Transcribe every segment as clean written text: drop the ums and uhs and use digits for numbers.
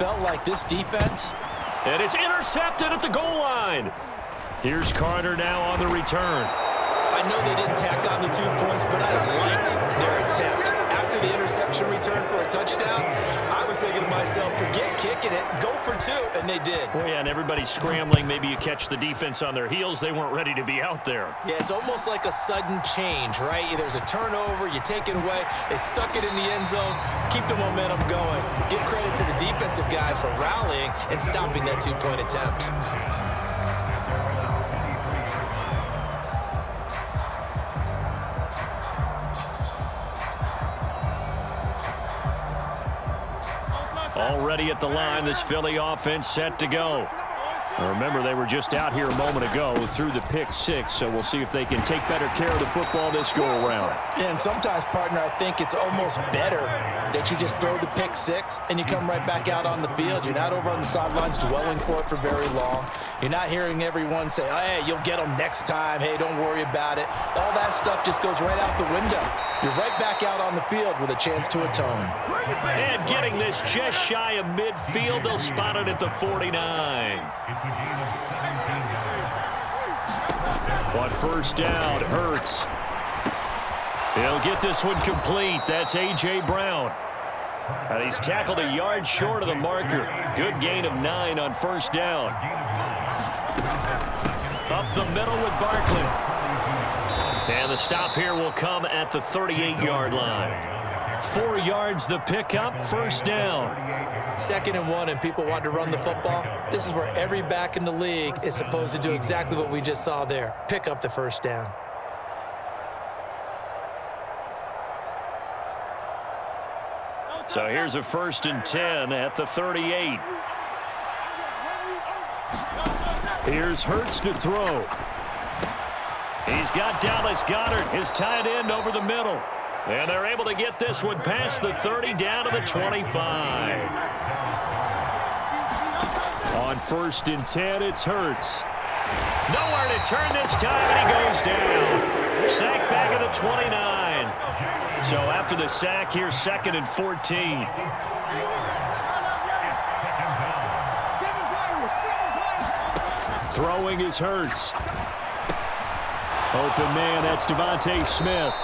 felt like this defense. And it's intercepted at the goal line. Here's Carter now on the return. I know they didn't tack on the 2 points, but I liked their attempt. After the interception return for a touchdown, I was thinking to myself, forget kicking it, go for 2, and they did. Well, yeah, and everybody's scrambling. Maybe you catch the defense on their heels. They weren't ready to be out there. Yeah, it's almost like a sudden change, right? There's a turnover, you take it away, they stuck it in the end zone, keep the momentum going. Give credit to the defensive guys for rallying and stopping that 2-point attempt. Already at the line, this Philly offense set to go. Remember, they were just out here a moment ago through the pick 6, so we'll see if they can take better care of the football this go-around. Yeah, and sometimes, partner, I think it's almost better that you just throw the pick 6 and you come right back out on the field. You're not over on the sidelines dwelling for it for very long. You're not hearing everyone say, oh, hey, you'll get them next time. Hey, don't worry about it. All that stuff just goes right out the window. You're right back out on the field with a chance to atone. And getting this just shy of midfield, they'll spot it at the 49. On first down, Hurts. He'll get this one complete. That's A.J. Brown. And he's tackled a yard short of the marker. Good gain of 9 on first down. Up the middle with Barkley. And the stop here will come at the 38-yard line. 4 yards the pickup, first down. 2nd and 1 and people want to run the football. This is where every back in the league is supposed to do exactly what we just saw there. Pick up the first down. So here's a 1st and 10 at the 38. Here's Hurts to throw. He's got Dallas Goedert, his tight end, over the middle. And they're able to get this one past the 30 down to the 25. On 1st and 10, it's Hurts. Nowhere to turn this time, and he goes down. Sacked back at the 29. So after the sack, here's 2nd and 14. Throwing is Hurts. Open man, that's Devontae Smith.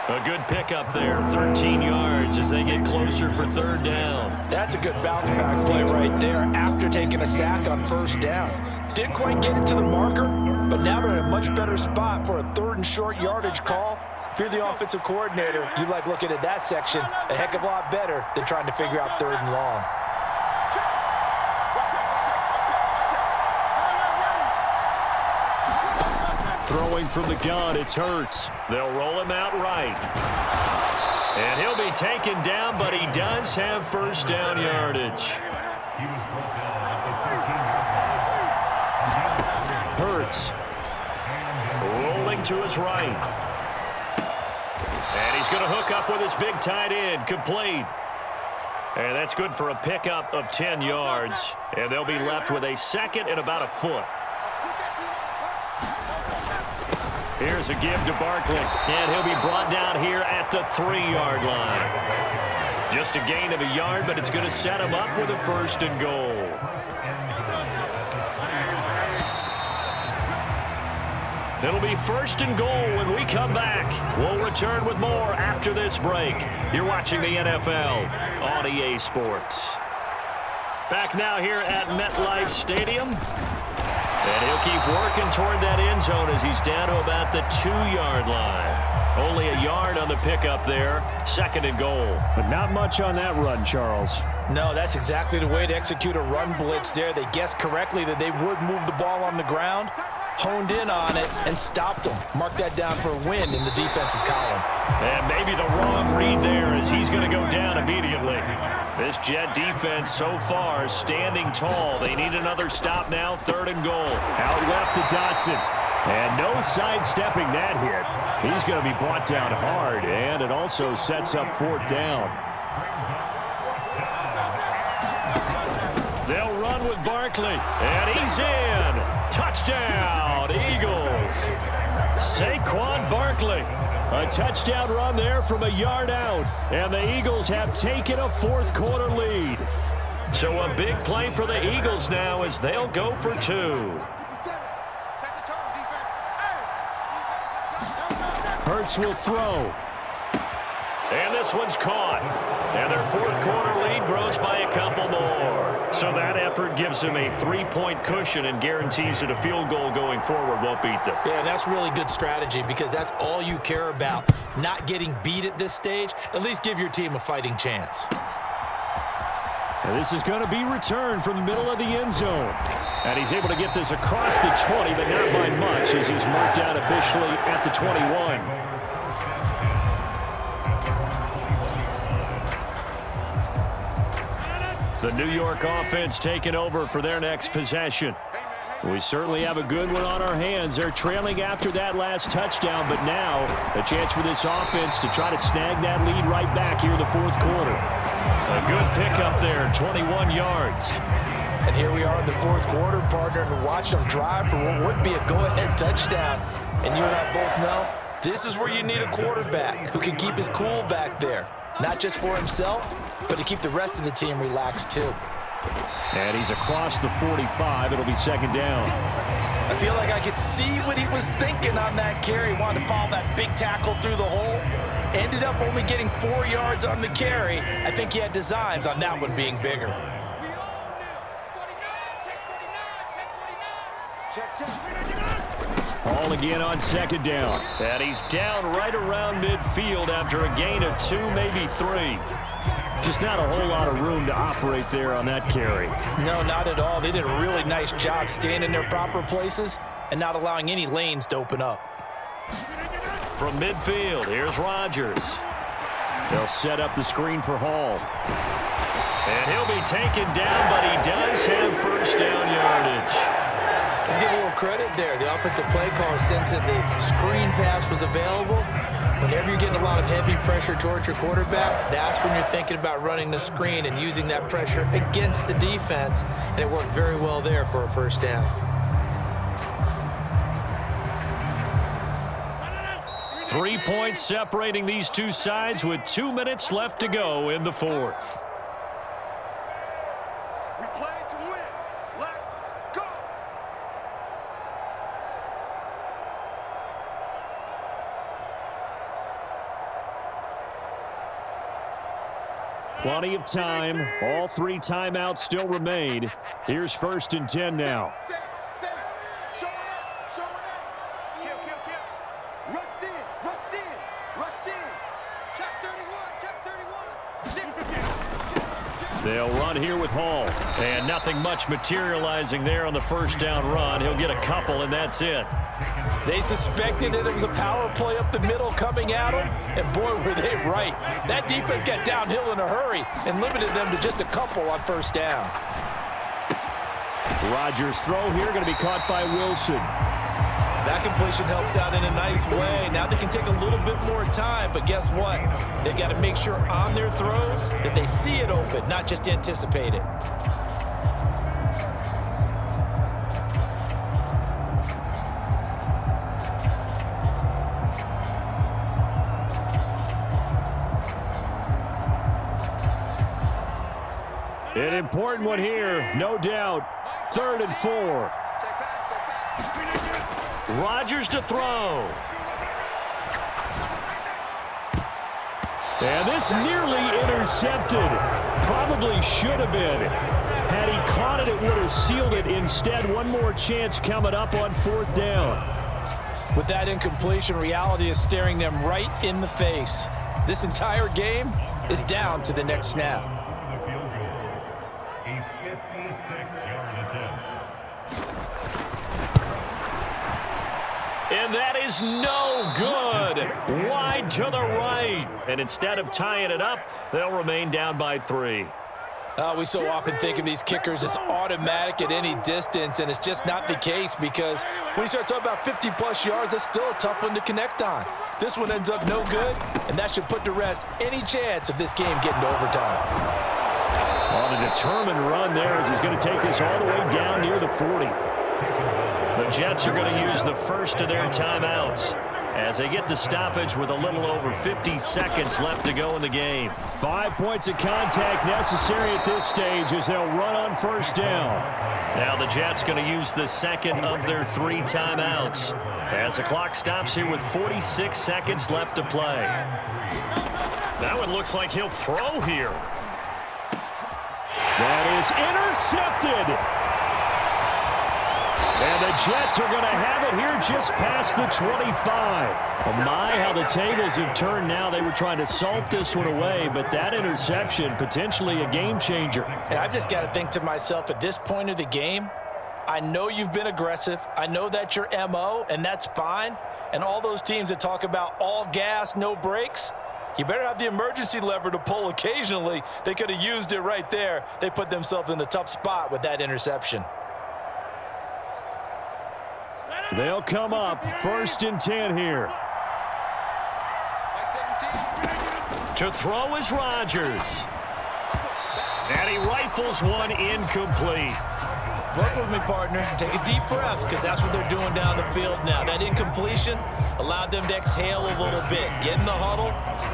A good pickup there, 13 yards as they get closer for 3rd down. That's a good bounce back play right there after taking a sack on 1st down. Didn't quite get it to the marker, but now they're in a much better spot for a 3rd and short yardage call. If you're the offensive coordinator, you like looking at that section a heck of a lot better than trying to figure out 3rd and long. Throwing from the gun, it's Hurts. They'll roll him out right. And he'll be taken down, but he does have 1st down yardage. Hurts. Rolling to his right. And he's going to hook up with his big tight end, complete. And that's good for a pickup of 10 yards. And they'll be left with a 2nd and about a foot. Here's a give to Barkley, and he'll be brought down here at the 3-yard line. Just a gain of a yard, but it's going to set him up with a 1st and goal. It'll be 1st and goal when we come back. We'll return with more after this break. You're watching the NFL on EA Sports. Back now here at MetLife Stadium. And he'll keep working toward that end zone as he's down to about the 2-yard line. Only a yard on the pickup there. 2nd and goal. But not much on that run, Charles. No, that's exactly the way to execute a run blitz there. They guessed correctly that they would move the ball on the ground, honed in on it, and stopped them. Mark that down for a win in the defense's column. And maybe the wrong read there as he's going to go down immediately. This Jet defense so far standing tall. They need another stop now, 3rd and goal. Out left to Dotson. And no sidestepping that hit. He's going to be brought down hard, and it also sets up 4th down. They'll run with Barkley, and he's in. Touchdown, Eagles. Saquon Barkley. A touchdown run there from a yard out, and the Eagles have taken a 4th quarter lead. So a big play for the Eagles now as they'll go for 2. Hurts will throw. And this one's caught. And their fourth quarter lead grows by a couple more. So that effort gives them a 3-point cushion and guarantees that a field goal going forward won't beat them. Yeah, that's really good strategy because that's all you care about. Not getting beat at this stage. At least give your team a fighting chance. And this is going to be returned from the middle of the end zone. And he's able to get this across the 20, but not by much as he's marked out officially at the 21. The New York offense taking over for their next possession. We certainly have a good one on our hands. They're trailing after that last touchdown, but now a chance for this offense to try to snag that lead right back here in the fourth quarter. A good pickup there, 21 yards. And here we are in the fourth quarter, partner, and watch them drive for what would be a go-ahead touchdown. And you and I both know this is where you need a quarterback who can keep his cool back there. Not just for himself, but to keep the rest of the team relaxed too. And he's across the 45. It'll be second down. I feel like I could see what he was thinking on that carry. Wanted to follow that big tackle through the hole. Ended up only getting 4 yards on the carry. I think he had designs on that one being bigger. Ball again on second down. And he's down right around midfield after a gain of 2, maybe 3. Just not a whole lot of room to operate there on that carry. No, not at all. They did a really nice job staying in their proper places and not allowing any lanes to open up. From midfield, here's Rodgers. They'll set up the screen for Hall. And he'll be taken down, but he does have first down yardage. Let's give a little credit there. The offensive play caller sensed that the screen pass was available. Whenever you're getting a lot of heavy pressure towards your quarterback, that's when you're thinking about running the screen and using that pressure against the defense. And it worked very well there for a first down. Three points separating these two sides with 2 minutes left to go in the fourth. We play to win. Let's go. Plenty of time. All 3 timeouts still remain. Here's 1st and 10 now. They'll run here with Hall. And nothing much materializing there on the first down run. He'll get a couple, and that's it. They suspected that it was a power play up the middle coming at them, and boy, were they right. That defense got downhill in a hurry and limited them to just a couple on first down. Rodgers' throw here going to be caught by Wilson. That completion helps out in a nice way. Now they can take a little bit more time, but guess what? They've got to make sure on their throws that they see it open, not just anticipate it. An important one here, no doubt. 3rd and 4. Rodgers to throw. And this nearly intercepted. Probably should have been. Had he caught it, it would have sealed it. Instead, one more chance coming up on 4th down. With that incompletion, reality is staring them right in the face. This entire game is down to the next snap. And that is no good. Wide to the right. And instead of tying it up, they'll remain down by 3. We so often think of these kickers as automatic at any distance, and it's just not the case because when you start talking about 50-plus yards, that's still a tough one to connect on. This one ends up no good, and that should put to rest any chance of this game getting to overtime. On a determined run there as he's going to take this all the way down near the 40. The Jets are going to use the first of their timeouts. as they get the stoppage with a little over 50 seconds left to go in the game. 5 points of contact necessary at this stage as they'll run on first down. Now the Jets going to use the second of their 3 timeouts as the clock stops here with 46 seconds left to play. That one looks like he'll throw here. That is intercepted. And the Jets are going to have it here just past the 25. Oh my, how the tables have turned now. They were trying to salt this one away, but that interception, potentially a game changer. And I've just got to think to myself, at this point of the game, I know you've been aggressive. I know that's your MO, and that's fine. And all those teams that talk about all gas, no brakes, you better have the emergency lever to pull occasionally. They could have used it right there. They put themselves in a tough spot with that interception. They'll come up 1st and 10 here. To throw is Rodgers. And he rifles one incomplete. Work with me, partner. Take a deep breath, because that's what they're doing down the field now. That incompletion allowed them to exhale a little bit. Get in the huddle,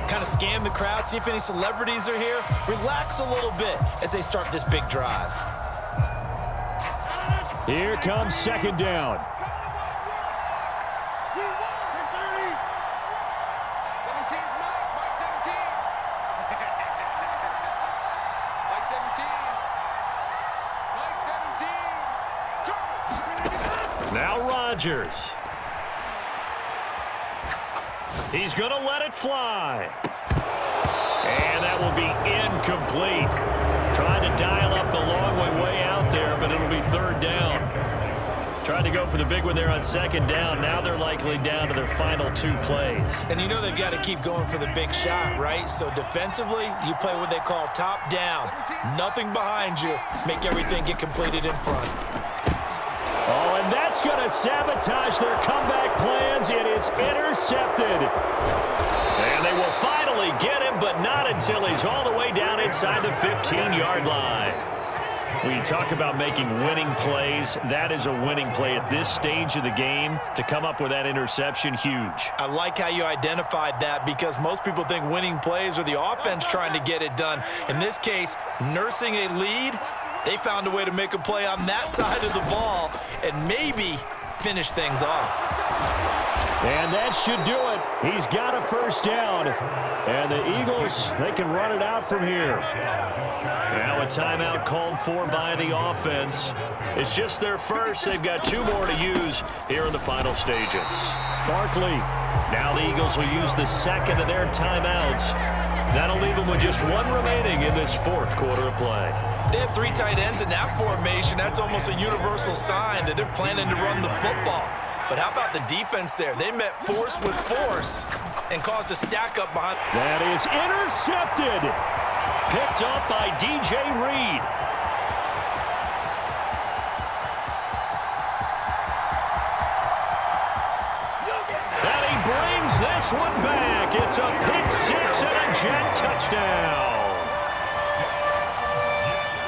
kind of scan the crowd, see if any celebrities are here. Relax a little bit as they start this big drive. Here comes 2nd down. Now Rodgers. He's going to let it fly. And that will be incomplete. Trying to dial up the long way out there, but it'll be 3rd down. Tried to go for the big one there on 2nd down. Now they're likely down to their final 2 plays. And you know they've got to keep going for the big shot, right? So defensively, you play what they call top down. Nothing behind you. Make everything get completed in front. Oh, and that's going to sabotage their comeback plans. It is intercepted. And they will finally get him, but not until he's all the way down inside the 15-yard line. When you talk about making winning plays, that is a winning play at this stage of the game. To come up with that interception, huge. I like how you identified that, because most people think winning plays are the offense trying to get it done. In this case, nursing a lead, they found a way to make a play on that side of the ball and maybe finish things off. And that should do it. He's got a 1st down. And the Eagles, they can run it out from here. Now a timeout called for by the offense. It's just their first. They've got 2 more to use here in the final stages. Barkley. Now the Eagles will use the 2nd of their timeouts. That'll leave them with just 1 remaining in this 4th quarter of play. They have 3 tight ends in that formation. That's almost a universal sign that they're planning to run the football. But how about the defense there? They met force with force and caused a stack up behind. That is intercepted. Picked up by DJ Reed. And he brings this one back. It's a pick 6 and a Jet touchdown.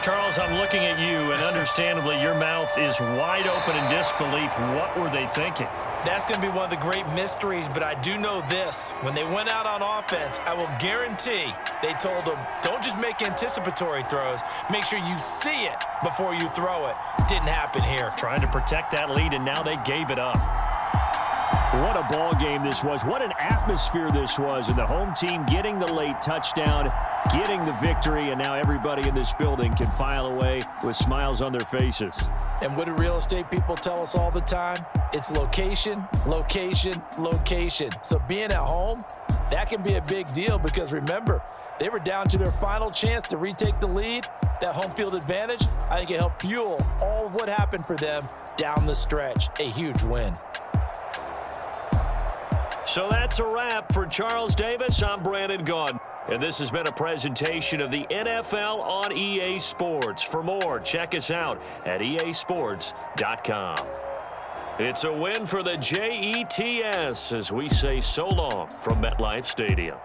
Charles, I'm looking at you, and understandably, your mouth is wide open in disbelief. What were they thinking? That's going to be one of the great mysteries, but I do know this. When they went out on offense, I will guarantee they told them, don't just make anticipatory throws. Make sure you see it before you throw it. Didn't happen here. Trying to protect that lead, and now they gave it up. What a ball game this was. What an atmosphere this was. And the home team getting the late touchdown, getting the victory, and now everybody in this building can file away with smiles on their faces. And what do real estate people tell us all the time? It's location, location, location. So being at home, that can be a big deal, because remember, they were down to their final chance to retake the lead. That home field advantage, I think it helped fuel all of what happened for them down the stretch. A huge win. So that's a wrap for Charles Davis. I'm Brandon Gaudin. And this has been a presentation of the NFL on EA Sports. For more, check us out at easports.com. It's a win for the Jets as we say so long from MetLife Stadium.